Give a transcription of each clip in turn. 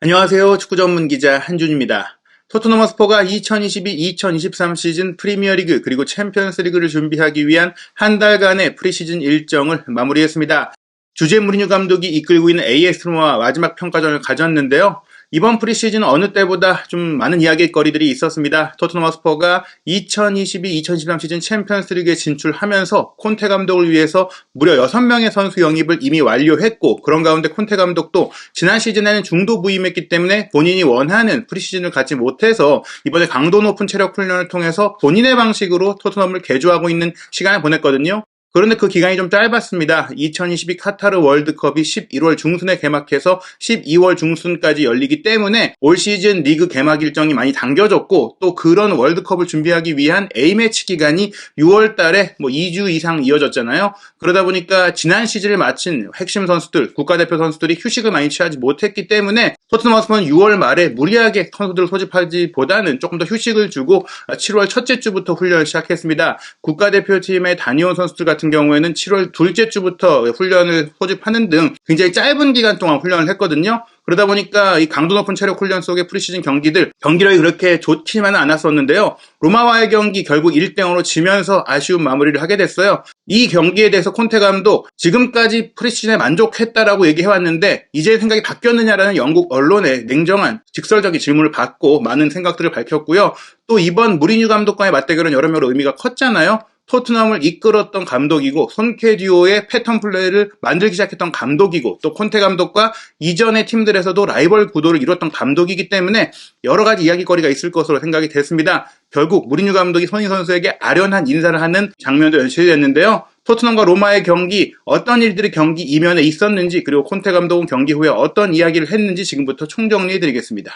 안녕하세요. 축구 전문 기자 한준입니다. 토트넘 허스퍼가 2022-2023 시즌 프리미어리그 그리고 챔피언스리그를 준비하기 위한 한 달간의 프리시즌 일정을 마무리했습니다. 주제 무리뉴 감독이 이끌고 있는 AS 로마와 마지막 평가전을 가졌는데요. 이번 프리시즌은 어느 때보다 좀 많은 이야기거리들이 있었습니다. 토트넘 허스퍼가 2022-2023 시즌 챔피언스리그에 진출하면서 콘테 감독을 위해서 무려 6명의 선수 영입을 이미 완료했고, 그런 가운데 콘테 감독도 지난 시즌에는 중도 부임했기 때문에 본인이 원하는 프리시즌을 갖지 못해서 이번에 강도 높은 체력 훈련을 통해서 본인의 방식으로 토트넘을 개조하고 있는 시간을 보냈거든요. 그런데 그 기간이 좀 짧았습니다. 2022 카타르 월드컵이 11월 중순에 개막해서 12월 중순까지 열리기 때문에 올 시즌 리그 개막 일정이 많이 당겨졌고, 또 그런 월드컵을 준비하기 위한 A매치 기간이 6월 달에 2주 이상 이어졌잖아요. 그러다 보니까 지난 시즌을 마친 핵심 선수들, 국가대표 선수들이 휴식을 많이 취하지 못했기 때문에 토트넘 허스퍼는 6월 말에 무리하게 선수들을 소집하기보다는 조금 더 휴식을 주고 7월 첫째 주부터 훈련을 시작했습니다. 국가대표팀에 다녀온 선수들 같은 경우에는 7월 둘째 주부터 훈련을 소집하는 등 굉장히 짧은 기간 동안 훈련을 했거든요. 그러다 보니까 이 강도 높은 체력 훈련 속의 프리시즌 경기력이 그렇게 좋지만은 않았었는데요. 로마와의 경기 결국 1대0으로 지면서 아쉬운 마무리를 하게 됐어요. 이 경기에 대해서 콘테 감독 지금까지 프리시즌에 만족했다라고 얘기해왔는데 이제 생각이 바뀌었느냐라는 영국 언론의 냉정한 직설적인 질문을 받고 많은 생각들을 밝혔고요. 또 이번 무리뉴 감독과의 맞대결은 여러모로 의미가 컸잖아요. 토트넘을 이끌었던 감독이고 손케 듀오의 패턴 플레이를 만들기 시작했던 감독이고, 또 콘테 감독과 이전의 팀들에서도 라이벌 구도를 이뤘던 감독이기 때문에 여러 가지 이야기거리가 있을 것으로 생각이 됐습니다. 결국 무리뉴 감독이 손흥민 선수에게 아련한 인사를 하는 장면도 연출이 됐는데요. 토트넘과 로마의 경기, 어떤 일들이 경기 이면에 있었는지, 그리고 콘테 감독은 경기 후에 어떤 이야기를 했는지 지금부터 총정리해드리겠습니다.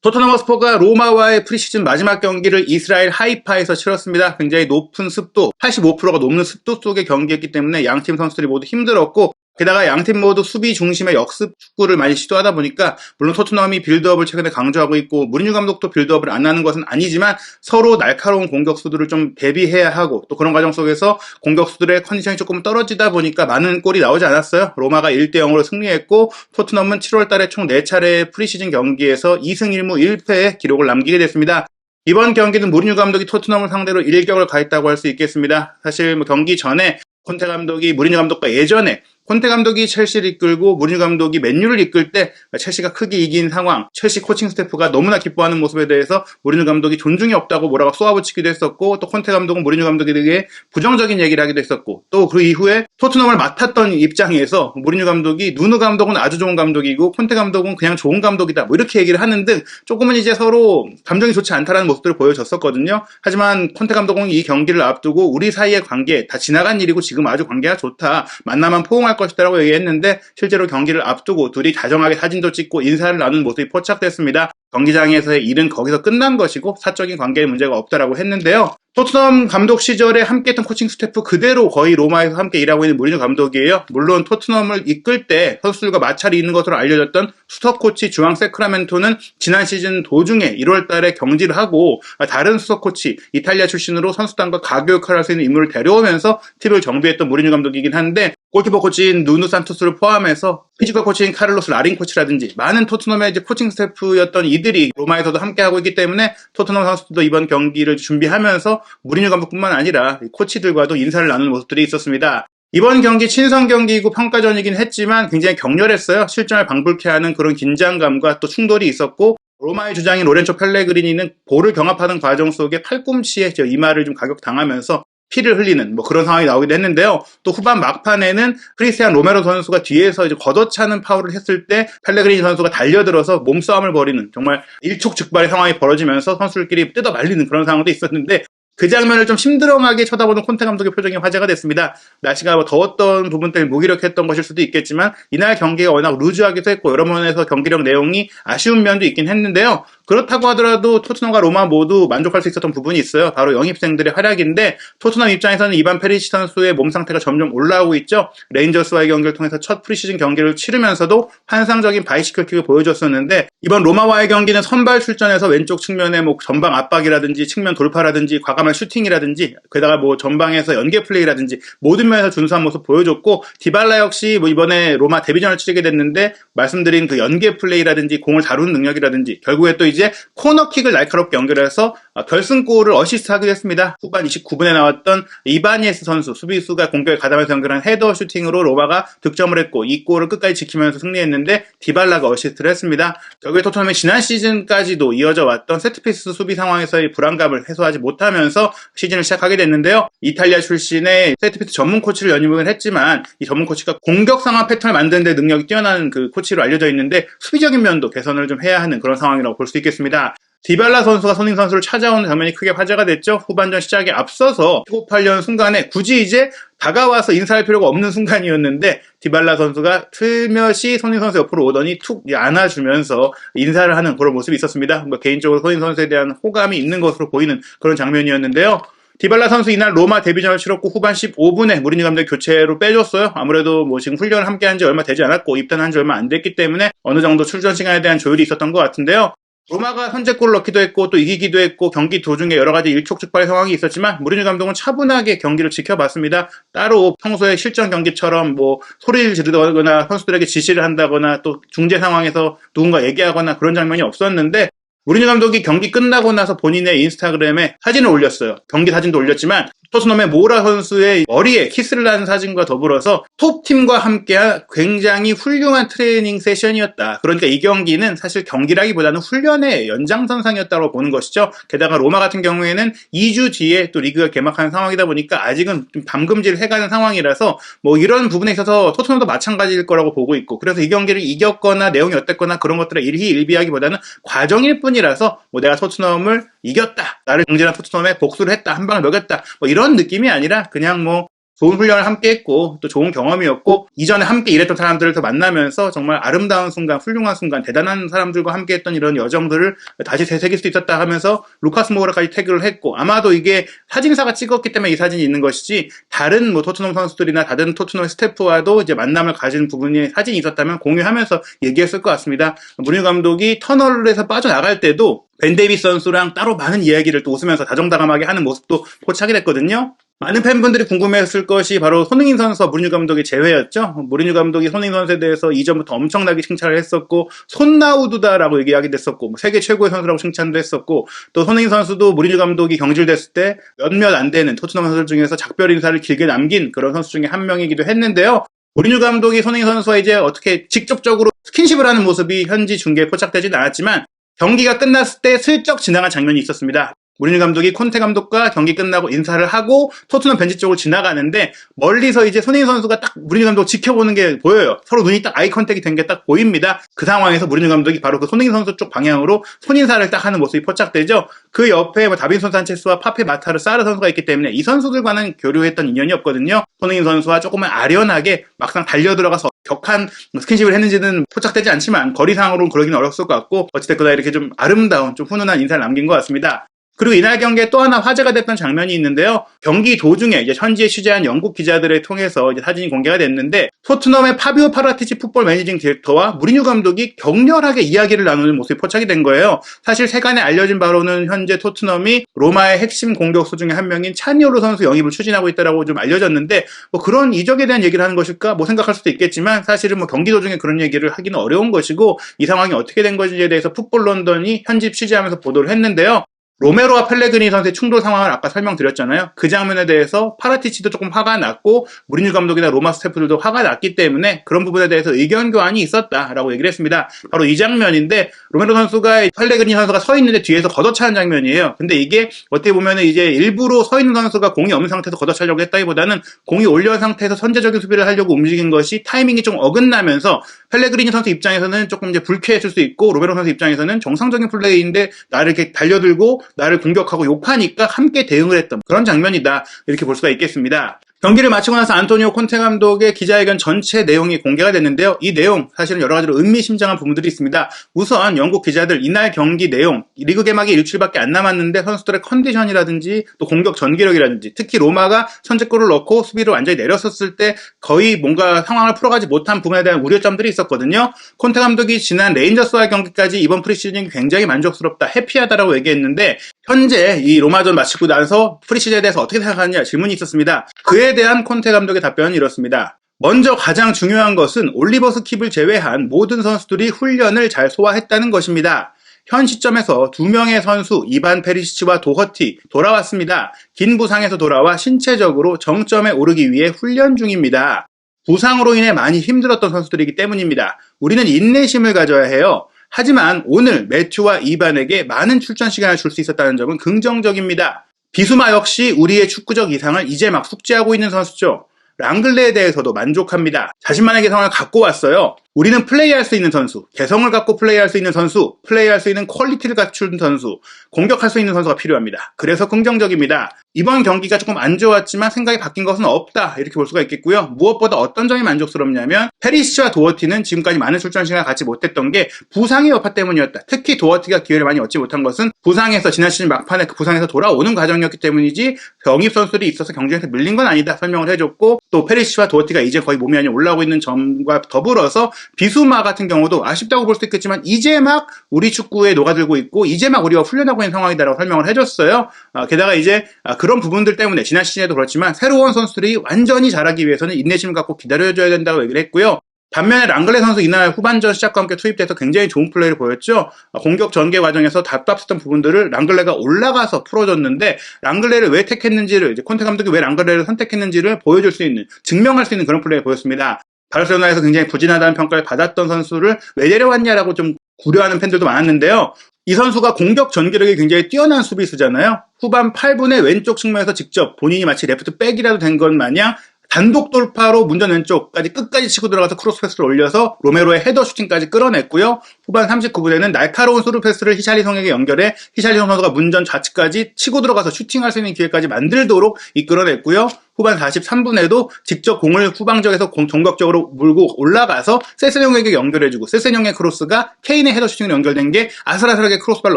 토트넘 허스퍼가 로마와의 프리시즌 마지막 경기를 이스라엘 하이파에서 치렀습니다. 굉장히 높은 습도, 85%가 넘는 습도 속의 경기였기 때문에 양팀 선수들이 모두 힘들었고, 게다가 양팀 모두 수비 중심의 역습 축구를 많이 시도하다 보니까, 물론 토트넘이 빌드업을 최근에 강조하고 있고 무리뉴 감독도 빌드업을 안 하는 것은 아니지만 서로 날카로운 공격수들을 좀 대비해야 하고, 또 그런 과정 속에서 공격수들의 컨디션이 조금 떨어지다 보니까 많은 골이 나오지 않았어요. 로마가 1대0으로 승리했고, 토트넘은 7월 달에 총 4차례 프리시즌 경기에서 2승 1무 1패의 기록을 남기게 됐습니다. 이번 경기는 무리뉴 감독이 토트넘을 상대로 일격을 가했다고 할 수 있겠습니다. 사실 경기 전에 콘테 감독이 무리뉴 감독과 예전에 콘테 감독이 첼시를 이끌고 무리뉴 감독이 맨유를 이끌 때 첼시가 크게 이긴 상황, 첼시 코칭 스태프가 너무나 기뻐하는 모습에 대해서 무리뉴 감독이 존중이 없다고 뭐라고 쏘아붙이기도 했었고, 또 콘테 감독은 무리뉴 감독에게 부정적인 얘기를 하기도 했었고, 또 그 이후에 토트넘을 맡았던 입장에서 무리뉴 감독이 누누 감독은 아주 좋은 감독이고 콘테 감독은 그냥 좋은 감독이다 이렇게 얘기를 하는 등 조금은 이제 서로 감정이 좋지 않다라는 모습들을 보여줬었거든요. 하지만 콘테 감독은 이 경기를 앞두고 우리 사이의 관계 다 지나간 일이고 지금 아주 관계가 좋다, 만나면 포옹할 것이다라고 얘기했는데, 실제로 경기를 앞두고 둘이 다정하게 사진도 찍고 인사를 나눈 모습이 포착됐습니다. 경기장에서의 일은 거기서 끝난 것이고 사적인 관계에 문제가 없다라고 했는데요. 토트넘 감독 시절에 함께했던 코칭 스태프 그대로 거의 로마에서 함께 일하고 있는 무리뉴 감독이에요. 물론 토트넘을 이끌 때 선수들과 마찰이 있는 것으로 알려졌던 수석 코치 주앙 세크라멘토는 지난 시즌 도중에 1월 달에 경질을 하고 다른 수석 코치, 이탈리아 출신으로 선수단과 가교 역할을 할 수 있는 인물을 데려오면서 팀을 정비했던 무리뉴 감독이긴 한데, 골키퍼 코치인 누누 산토스를 포함해서 피지컬 코치인 카를로스 라린 코치라든지 많은 토트넘의 이제 코칭 스태프였던 이들이 로마에서도 함께하고 있기 때문에 토트넘 선수들도 이번 경기를 준비하면서 무리뉴 감독뿐만 아니라 코치들과도 인사를 나누는 모습들이 있었습니다. 이번 경기 친선 경기이고 평가전이긴 했지만 굉장히 격렬했어요. 실점을 방불케 하는 그런 긴장감과 또 충돌이 있었고, 로마의 주장인 로렌초 펠레그리니는 볼을 경합하는 과정 속에 팔꿈치에 이마를 좀 가격당하면서 피를 흘리는 그런 상황이 나오기도 했는데요. 또 후반 막판에는 크리스티안 로메로 선수가 뒤에서 이제 걷어차는 파울을 했을 때 펠레그리니 선수가 달려들어서 몸싸움을 벌이는 정말 일촉즉발의 상황이 벌어지면서 선수들끼리 뜯어 말리는 그런 상황도 있었는데, 그 장면을 좀 심드렁하게 쳐다보는 콘테 감독의 표정이 화제가 됐습니다. 날씨가 더웠던 부분 때문에 무기력했던 것일 수도 있겠지만 이날 경기가 워낙 루즈하기도 했고 여러 면에서 경기력 내용이 아쉬운 면도 있긴 했는데요. 그렇다고 하더라도 토트넘과 로마 모두 만족할 수 있었던 부분이 있어요. 바로 영입생들의 활약인데 토트넘 입장에서는 이반 페리시 선수의 몸 상태가 점점 올라오고 있죠. 레인저스와의 경기를 통해서 첫 프리시즌 경기를 치르면서도 환상적인 바이시클 킥을 보여줬었는데 이번 로마와의 경기는 선발 출전해서 왼쪽 측면에 뭐 전방 압박이라든지 측면 돌파라든지 과감한 슈팅이라든지 게다가 뭐 전방에서 연계 플레이라든지 모든 면에서 준수한 모습 보여줬고 디발라 역시 뭐 이번에 로마 데뷔전을 치르게 됐는데 말씀드린 그 연계 플레이라든지 공을 다루는 능력이라든지 결국에 또 이제 코너킥을 날카롭게 연결해서 결승골을 어시스트하기도 했습니다. 후반 29분에 나왔던 이바니에스 선수 수비수가 공격에 가담해서 연결한 헤더 슈팅으로 로마가 득점을 했고 이 골을 끝까지 지키면서 승리했는데 디발라가 어시스트를 했습니다. 결국에 토트넘이 지난 시즌까지도 이어져 왔던 세트피스 수비 상황에서의 불안감을 해소하지 못하면서 시즌을 시작하게 됐는데요. 이탈리아 출신의 세트피스 전문 코치를 연임을 했지만 이 전문 코치가 공격 상황 패턴을 만드는 데 능력이 뛰어난 그 코치로 알려져 있는데 수비적인 면도 개선을 좀 해야 하는 그런 상황이라고 볼 수 있겠습니다. 디발라 선수가 손흥민 선수를 찾아오는 장면이 크게 화제가 됐죠. 후반전 시작에 앞서서 픽업하려는 순간에 굳이 이제 다가와서 인사할 필요가 없는 순간이었는데 디발라 선수가 슬며시 손흥민 선수 옆으로 오더니 툭 안아주면서 인사를 하는 그런 모습이 있었습니다. 개인적으로 손흥민 선수에 대한 호감이 있는 것으로 보이는 그런 장면이었는데요. 디발라 선수 이날 로마 데뷔전을 치렀고 후반 15분에 무리뉴 감독이 교체로 빼줬어요. 아무래도 뭐 지금 훈련을 함께 한 지 얼마 되지 않았고 입단한 지 얼마 안 됐기 때문에 어느 정도 출전 시간에 대한 조율이 있었던 것 같은데요. 로마가 선제골을 넣기도 했고 또 이기기도 했고 경기 도중에 여러 가지 일촉즉발의 상황이 있었지만 무리뉴 감독은 차분하게 경기를 지켜봤습니다. 따로 평소에 실전 경기처럼 뭐 소리를 지르거나 선수들에게 지시를 한다거나 또 중재 상황에서 누군가 얘기하거나 그런 장면이 없었는데 무리뉴 감독이 경기 끝나고 나서 본인의 인스타그램에 사진을 올렸어요. 경기 사진도 올렸지만 토트넘의 모라 선수의 머리에 키스를 하는 사진과 더불어서 톱팀과 함께한 굉장히 훌륭한 트레이닝 세션이었다. 그러니까 이 경기는 사실 경기라기보다는 훈련의 연장선상이었다고 보는 것이죠. 게다가 로마 같은 경우에는 2주 뒤에 또 리그가 개막하는 상황이다 보니까 아직은 좀 담금질을 해가는 상황이라서 뭐 이런 부분에 있어서 토트넘도 마찬가지일 거라고 보고 있고 그래서 이 경기를 이겼거나 내용이 어땠거나 그런 것들을 일희일비하기보다는 과정일 뿐이라서 뭐 내가 토트넘을 이겼다. 나를 경질한 토트넘에 복수를 했다. 한 방을 먹였다. 뭐 이런 느낌이 아니라 그냥 뭐 좋은 훈련을 함께 했고 또 좋은 경험이었고 이전에 함께 일했던 사람들을 더 만나면서 정말 아름다운 순간, 훌륭한 순간, 대단한 사람들과 함께 했던 이런 여정들을 다시 되새길 수 있었다 하면서 루카스 모우라까지 태그를 했고 아마도 이게 사진사가 찍었기 때문에 이 사진이 있는 것이지 다른 뭐 토트넘 선수들이나 다른 토트넘 스태프와도 이제 만남을 가진 부분이 사진이 있었다면 공유하면서 얘기했을 것 같습니다. 무리뉴 감독이 터널에서 빠져나갈 때도 벤 데이비스 선수랑 따로 많은 이야기를 또 웃으면서 다정다감하게 하는 모습도 포착이 됐거든요. 많은 팬분들이 궁금해했을 것이 바로 손흥민 선수와 무리뉴 감독의 재회였죠. 무리뉴 감독이 손흥민 선수에 대해서 이전부터 엄청나게 칭찬을 했었고 손나우두다라고 얘기하기도 했었고 세계 최고의 선수라고 칭찬도 했었고 또 손흥민 선수도 무리뉴 감독이 경질됐을 때 몇몇 안 되는 토트넘 선수들 중에서 작별 인사를 길게 남긴 그런 선수 중에 한 명이기도 했는데요. 무리뉴 감독이 손흥민 선수와 이제 어떻게 직접적으로 스킨십을 하는 모습이 현지 중계에 포착되진 않았지만 경기가 끝났을 때 슬쩍 지나간 장면이 있었습니다. 무리뉴 감독이 콘테 감독과 경기 끝나고 인사를 하고 토트넘 벤치 쪽으로 지나가는데 멀리서 이제 손흥민 선수가 딱 무리뉴 감독 지켜보는 게 보여요. 서로 눈이 딱 아이 컨택이 된 게 딱 보입니다. 그 상황에서 무리뉴 감독이 바로 그 손흥민 선수 쪽 방향으로 손인사를 딱 하는 모습이 포착되죠. 그 옆에 뭐 다빈손 산체스와 파페 마타르 사르 선수가 있기 때문에 이 선수들과는 교류했던 인연이 없거든요. 손흥민 선수와 조금은 아련하게 막상 달려들어가서 격한 스킨십을 했는지는 포착되지 않지만 거리상으로는 그러기는 어렸을 것 같고 어찌됐거나 이렇게 좀 아름다운 좀 훈훈한 인사를 남긴 것 같습니다. 그리고 이날 경기에 또 하나 화제가 됐던 장면이 있는데요. 경기 도중에 이제 현지에 취재한 영국 기자들을 통해서 이제 사진이 공개가 됐는데 토트넘의 파비오 파라티치 풋볼 매니징 디렉터와 무리뉴 감독이 격렬하게 이야기를 나누는 모습이 포착이 된 거예요. 사실 세간에 알려진 바로는 현재 토트넘이 로마의 핵심 공격수 중에 한 명인 차니올로 선수 영입을 추진하고 있다라고 좀 알려졌는데 뭐 그런 이적에 대한 얘기를 하는 것일까 뭐 생각할 수도 있겠지만 사실은 뭐 경기 도중에 그런 얘기를 하기는 어려운 것이고 이 상황이 어떻게 된 것인지에 대해서 풋볼 런던이 현지 취재하면서 보도를 했는데요. 로메로와 펠레그리니 선수의 충돌 상황을 아까 설명드렸잖아요. 그 장면에 대해서 파라티치도 조금 화가 났고 무리뉴 감독이나 로마 스태프들도 화가 났기 때문에 그런 부분에 대해서 의견 교환이 있었다라고 얘기를 했습니다. 바로 이 장면인데 로메로 선수가 펠레그리니 선수가 서 있는데 뒤에서 걷어차는 장면이에요. 근데 이게 어떻게 보면 이제 일부러 서 있는 선수가 공이 없는 상태에서 걷어차려고 했다기보다는 공이 올려 상태에서 선제적인 수비를 하려고 움직인 것이 타이밍이 좀 어긋나면서 펠레그리니 선수 입장에서는 조금 이제 불쾌했을 수 있고 로메로 선수 입장에서는 정상적인 플레이인데 나를 이렇게 달려들고 나를 공격하고 욕하니까 함께 대응을 했던 그런 장면이다 이렇게 볼 수가 있겠습니다. 경기를 마치고 나서 안토니오 콘테 감독의 기자회견 전체 내용이 공개가 됐는데요. 이 내용 사실은 여러 가지로 의미심장한 부분들이 있습니다. 우선 영국 기자들 이날 경기 내용, 리그 개막이 일주일밖에 안 남았는데 선수들의 컨디션이라든지 또 공격 전개력이라든지 특히 로마가 선제골을 넣고 수비를 완전히 내렸었을 때 거의 뭔가 상황을 풀어가지 못한 부분에 대한 우려점들이 있었거든요. 콘테 감독이 지난 레인저스와의 경기까지 이번 프리시즌이 굉장히 만족스럽다, 해피하다라고 얘기했는데 현재 이 로마전 마치고 나서 프리시즌에 대해서 어떻게 생각하느냐 질문이 있었습니다. 그에 대한 콘테 감독의 답변은 이렇습니다. 먼저 가장 중요한 것은 올리버 스킵을 제외한 모든 선수들이 훈련을 잘 소화했다는 것입니다. 현 시점에서 2명의 선수 이반 페리시치와 도허티 돌아왔습니다. 긴 부상에서 돌아와 신체적으로 정점에 오르기 위해 훈련 중입니다. 부상으로 인해 많이 힘들었던 선수들이기 때문입니다. 우리는 인내심을 가져야 해요. 하지만 오늘 매튜와 이반에게 많은 출전 시간을 줄 수 있었다는 점은 긍정적입니다. 비수마 역시 우리의 축구적 이상을 이제 막 숙지하고 있는 선수죠. 랑글레에 대해서도 만족합니다. 자신만의 개성을 갖고 왔어요. 우리는 플레이할 수 있는 선수, 개성을 갖고 플레이할 수 있는 선수, 플레이할 수 있는 퀄리티를 갖춘 선수, 공격할 수 있는 선수가 필요합니다. 그래서 긍정적입니다. 이번 경기가 조금 안 좋았지만 생각이 바뀐 것은 없다, 이렇게 볼 수가 있겠고요. 무엇보다 어떤 점이 만족스럽냐면 페리시치와 도어티는 지금까지 많은 출전 시간을 갖지 못했던 게 부상의 여파 때문이었다. 특히 도어티가 기회를 많이 얻지 못한 것은 부상에서 지난 시즌 막판에 그 부상에서 돌아오는 과정이었기 때문이지 영입 선수들이 있어서 경쟁에서 밀린 건 아니다 설명을 해줬고, 또 페리시치와 도어티가 이제 거의 몸이 많이 올라오고 있는 점과 더불어서 비수마 같은 경우도 아쉽다고 볼 수도 있겠지만 이제 막 우리 축구에 녹아들고 있고 이제 막 우리가 훈련하고 있는 상황이다라고 설명을 해줬어요. 게다가 이제 그런 부분들 때문에 지난 시즌에도 그렇지만 새로운 선수들이 완전히 잘하기 위해서는 인내심을 갖고 기다려줘야 된다고 얘기를 했고요. 반면에 랑글레 선수 이날 후반전 시작과 함께 투입돼서 굉장히 좋은 플레이를 보였죠. 공격 전개 과정에서 답답했던 부분들을 랑글레가 올라가서 풀어줬는데 랑글레를 왜 택했는지를, 이제 콘테 감독이 왜 랑글레를 선택했는지를 보여줄 수 있는, 증명할 수 있는 그런 플레이를 보였습니다. 바르셀로나에서 굉장히 부진하다는 평가를 받았던 선수를 왜 데려왔냐라고 좀 구려하는 팬들도 많았는데요. 이 선수가 공격 전개력이 굉장히 뛰어난 수비수잖아요. 후반 8분에 왼쪽 측면에서 직접 본인이 마치 레프트 백이라도 된 것 마냥 단독 돌파로 문전 왼쪽까지 끝까지 치고 들어가서 크로스 패스를 올려서 로메로의 헤더 슈팅까지 끌어냈고요. 후반 39분에는 날카로운 스루 패스를 히샬리송에게 연결해 히샬리송 선수가 문전 좌측까지 치고 들어가서 슈팅할 수 있는 기회까지 만들도록 이끌어냈고요. 후반 43분에도 직접 공을 후방적에서 전격적으로 물고 올라가서 세세뇽에게 연결해주고 세세뇽의 크로스가 케인의 헤더 슈팅으로 연결된 게 아슬아슬하게 크로스바를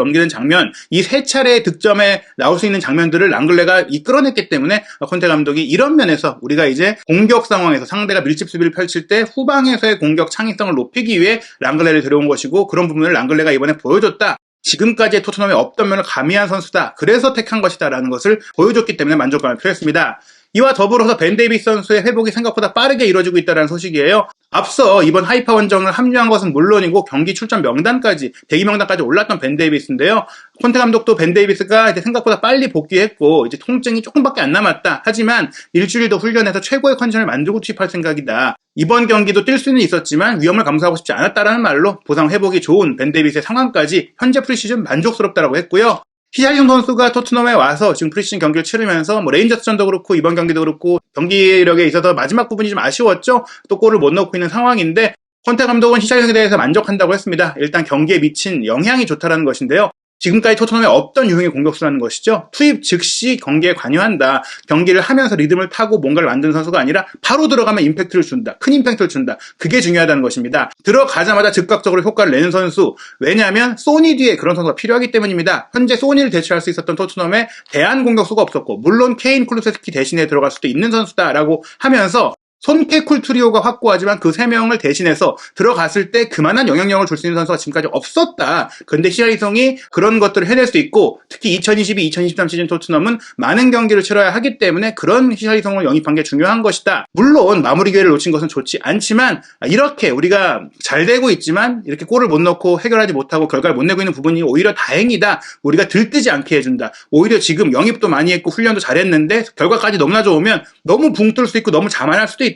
넘기는 장면, 이 세 차례의 득점에 나올 수 있는 장면들을 랑글레가 이끌어냈기 때문에 콘테 감독이 이런 면에서 우리가 이제 공격 상황에서 상대가 밀집 수비를 펼칠 때 후방에서의 공격 창의성을 높이기 위해 랑글레를 데려온 것이고, 그런 부분을 랑글레가 이번에 보여줬다. 지금까지의 토트넘에 없던 면을 가미한 선수다. 그래서 택한 것이다 라는 것을 보여줬기 때문에 만족감을 표했습니다. 이와 더불어서 벤 데이비스 선수의 회복이 생각보다 빠르게 이루어지고 있다는 소식이에요. 앞서 이번 하이파 원정을 합류한 것은 물론이고 경기 출전 명단까지, 대기 명단까지 올랐던 벤 데이비스인데요. 콘테 감독도 벤 데이비스가 이제 생각보다 빨리 복귀했고 이제 통증이 조금밖에 안 남았다. 하지만 일주일 더 훈련해서 최고의 컨디션을 만들고 투입할 생각이다. 이번 경기도 뛸 수는 있었지만 위험을 감수하고 싶지 않았다라는 말로 보상 회복이 좋은 벤 데이비스의 상황까지 현재 프리시즌 만족스럽다라고 했고요. 히샬리송 선수가 토트넘에 와서 지금 프리시즌 경기를 치르면서 레인저스전도 그렇고 이번 경기도 그렇고 경기력에 있어서 마지막 부분이 좀 아쉬웠죠. 또 골을 못 넣고 있는 상황인데 콘테 감독은 히샬리송에 대해서 만족한다고 했습니다. 일단 경기에 미친 영향이 좋다라는 것인데요. 지금까지 토트넘에 없던 유형의 공격수라는 것이죠. 투입 즉시 경기에 관여한다. 경기를 하면서 리듬을 타고 뭔가를 만드는 선수가 아니라 바로 들어가면 임팩트를 준다. 큰 임팩트를 준다. 그게 중요하다는 것입니다. 들어가자마자 즉각적으로 효과를 내는 선수. 왜냐하면 소니 뒤에 그런 선수가 필요하기 때문입니다. 현재 소니를 대체할 수 있었던 토트넘에 대안 공격수가 없었고, 물론 케인, 쿨루세스키 대신에 들어갈 수도 있는 선수다라고 하면서 손케쿨 트리오가 확고하지만 그 세 명을 대신해서 들어갔을 때 그만한 영향력을 줄 수 있는 선수가 지금까지 없었다. 그런데 히샬리송이 그런 것들을 해낼 수 있고, 특히 2022-2023 시즌 토트넘은 많은 경기를 치러야 하기 때문에 그런 히샬리송을 영입한 게 중요한 것이다. 물론 마무리 기회를 놓친 것은 좋지 않지만 이렇게 우리가 잘 되고 있지만 이렇게 골을 못 넣고 해결하지 못하고 결과를 못 내고 있는 부분이 오히려 다행이다. 우리가 들뜨지 않게 해준다. 오히려 지금 영입도 많이 했고 훈련도 잘했는데 결과까지 너무나 좋으면 너무 붕 뜰 수 있고 너무 자만할 수도 있다.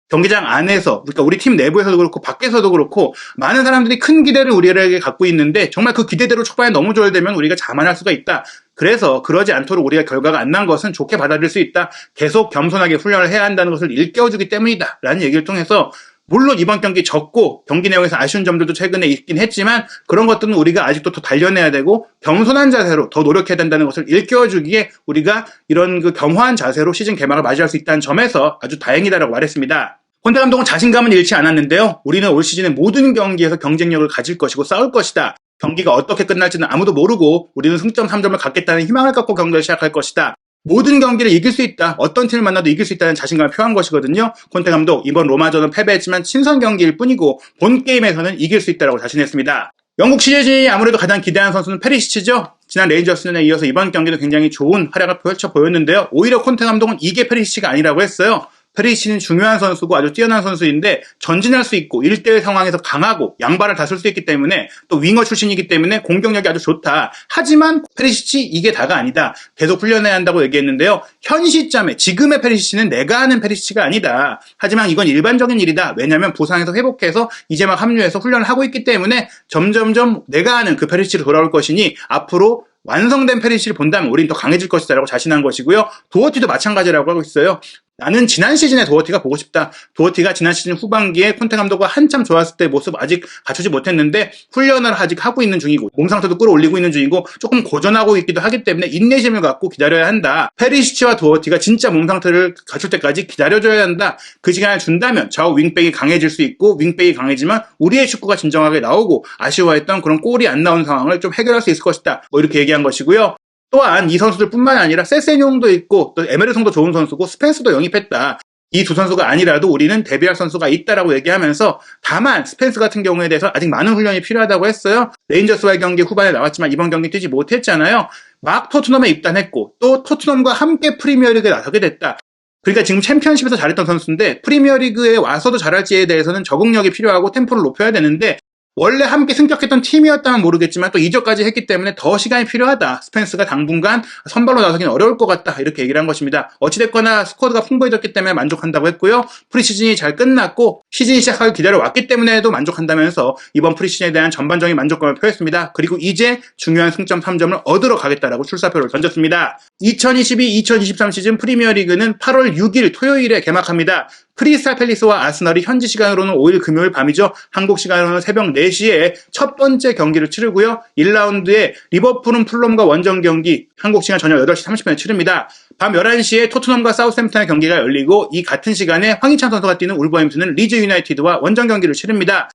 경기장 안에서, 그러니까 우리 팀 내부에서도 그렇고 밖에서도 그렇고 많은 사람들이 큰 기대를 우리에게 갖고 있는데 정말 그 기대대로 초반에 너무 조율되면 우리가 자만할 수가 있다. 그래서 그러지 않도록 우리가 결과가 안 난 것은 좋게 받아들일 수 있다. 계속 겸손하게 훈련을 해야 한다는 것을 일깨워주기 때문이다 라는 얘기를 통해서 물론 이번 경기 졌고 경기 내용에서 아쉬운 점들도 최근에 있긴 했지만 그런 것들은 우리가 아직도 더 단련해야 되고 겸손한 자세로 더 노력해야 된다는 것을 일깨워주기에 우리가 이런 그 겸허한 자세로 시즌 개막을 맞이할 수 있다는 점에서 아주 다행이다라고 말했습니다. 콘테 감독은 자신감은 잃지 않았는데요. 우리는 올 시즌의 모든 경기에서 경쟁력을 가질 것이고 싸울 것이다. 경기가 어떻게 끝날지는 아무도 모르고 우리는 승점 3점을 갖겠다는 희망을 갖고 경기를 시작할 것이다. 모든 경기를 이길 수 있다. 어떤 팀을 만나도 이길 수 있다는 자신감을 표한 것이거든요. 콘테 감독 이번 로마전은 패배했지만 친선 경기일 뿐이고 본 게임에서는 이길 수 있다고 자신했습니다. 영국 시리즈이 아무래도 가장 기대하는 선수는 페리시치죠. 지난 레인저스전에 이어서 이번 경기도 굉장히 좋은 활약을 펼쳐 보였는데요. 오히려 콘테 감독은 이게 페리시치가 아니라고 했어요. 페리시치는 중요한 선수고 아주 뛰어난 선수인데 전진할 수 있고 1대1 상황에서 강하고 양발을 다 쓸 수 있기 때문에 또 윙어 출신이기 때문에 공격력이 아주 좋다. 하지만 페리시치 이게 다가 아니다. 계속 훈련해야 한다고 얘기했는데요. 현 시점에 지금의 페리시치는 내가 아는 페리시치가 아니다. 하지만 이건 일반적인 일이다. 왜냐하면 부상에서 회복해서 이제 막 합류해서 훈련을 하고 있기 때문에 점점점 내가 아는 그 페리시치로 돌아올 것이니 앞으로 완성된 페리시치를 본다면 우린 더 강해질 것이다 라고 자신한 것이고요. 도어티도 마찬가지라고 하고 있어요. 나는 지난 시즌에 도어티가 보고 싶다. 도어티가 지난 시즌 후반기에 콘테 감독과 한참 좋았을 때 모습 아직 갖추지 못했는데 훈련을 아직 하고 있는 중이고 몸 상태도 끌어올리고 있는 중이고 조금 고전하고 있기도 하기 때문에 인내심을 갖고 기다려야 한다. 페리시치와 도어티가 진짜 몸 상태를 갖출 때까지 기다려줘야 한다. 그 시간을 준다면 좌우 윙백이 강해질 수 있고 윙백이 강해지면 우리의 축구가 진정하게 나오고 아쉬워했던 그런 골이 안 나오는 상황을 좀 해결할 수 있을 것이다. 뭐 이렇게 얘기한 것이고요. 또한 이 선수들뿐만 아니라 세세뇽도 있고 또 에메르송도 좋은 선수고 스펜스도 영입했다. 이 두 선수가 아니라도 우리는 데뷔할 선수가 있다라고 얘기하면서 다만 스펜스 같은 경우에 대해서 아직 많은 훈련이 필요하다고 했어요. 레인저스와의 경기 후반에 나왔지만 이번 경기 뛰지 못했잖아요. 막 토트넘에 입단했고 또 토트넘과 함께 프리미어리그에 나서게 됐다. 그러니까 지금 챔피언십에서 잘했던 선수인데 프리미어리그에 와서도 잘할지에 대해서는 적응력이 필요하고 템포를 높여야 되는데 원래 함께 승격했던 팀이었다면 모르겠지만 또 이적까지 했기 때문에 더 시간이 필요하다. 스펜스가 당분간 선발로 나서기는 어려울 것 같다. 이렇게 얘기를 한 것입니다. 어찌됐거나 스쿼드가 풍부해졌기 때문에 만족한다고 했고요. 프리시즌이 잘 끝났고 시즌이 시작하기 기다려왔기 때문에도 만족한다면서 이번 프리시즌에 대한 전반적인 만족감을 표했습니다. 그리고 이제 중요한 승점 3점을 얻으러 가겠다라고 출사표를 던졌습니다. 2022-2023 시즌 프리미어리그는 8월 6일 토요일에 개막합니다. 크리스탈 팰리스와 아스널이 현지 시간으로는 5일 금요일 밤이죠. 한국 시간으로는 새벽 4시에 첫 번째 경기를 치르고요. 1라운드에 리버풀은 풀럼과 원정 경기 한국 시간 저녁 8시 30분에 치릅니다. 밤 11시에 토트넘과 사우스햄프턴의 경기가 열리고 이 같은 시간에 황희찬 선수가 뛰는 울버햄튼은 리즈 유나이티드와 원정 경기를 치릅니다.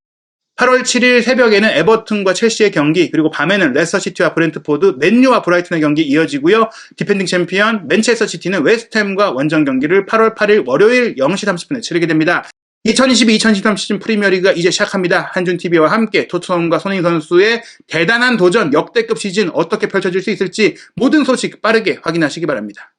8월 7일 새벽에는 에버튼과 첼시의 경기, 그리고 밤에는 레스터시티와 브렌트포드, 맨유와 브라이튼의 경기 이어지고요. 디펜딩 챔피언 맨체스터 시티는 웨스트햄과 원정 경기를 8월 8일 월요일 0시 30분에 치르게 됩니다. 2022-2023 시즌 프리미어리그가 이제 시작합니다. 한준TV와 함께 토트넘과 손흥민 선수의 대단한 도전, 역대급 시즌 어떻게 펼쳐질 수 있을지 모든 소식 빠르게 확인하시기 바랍니다.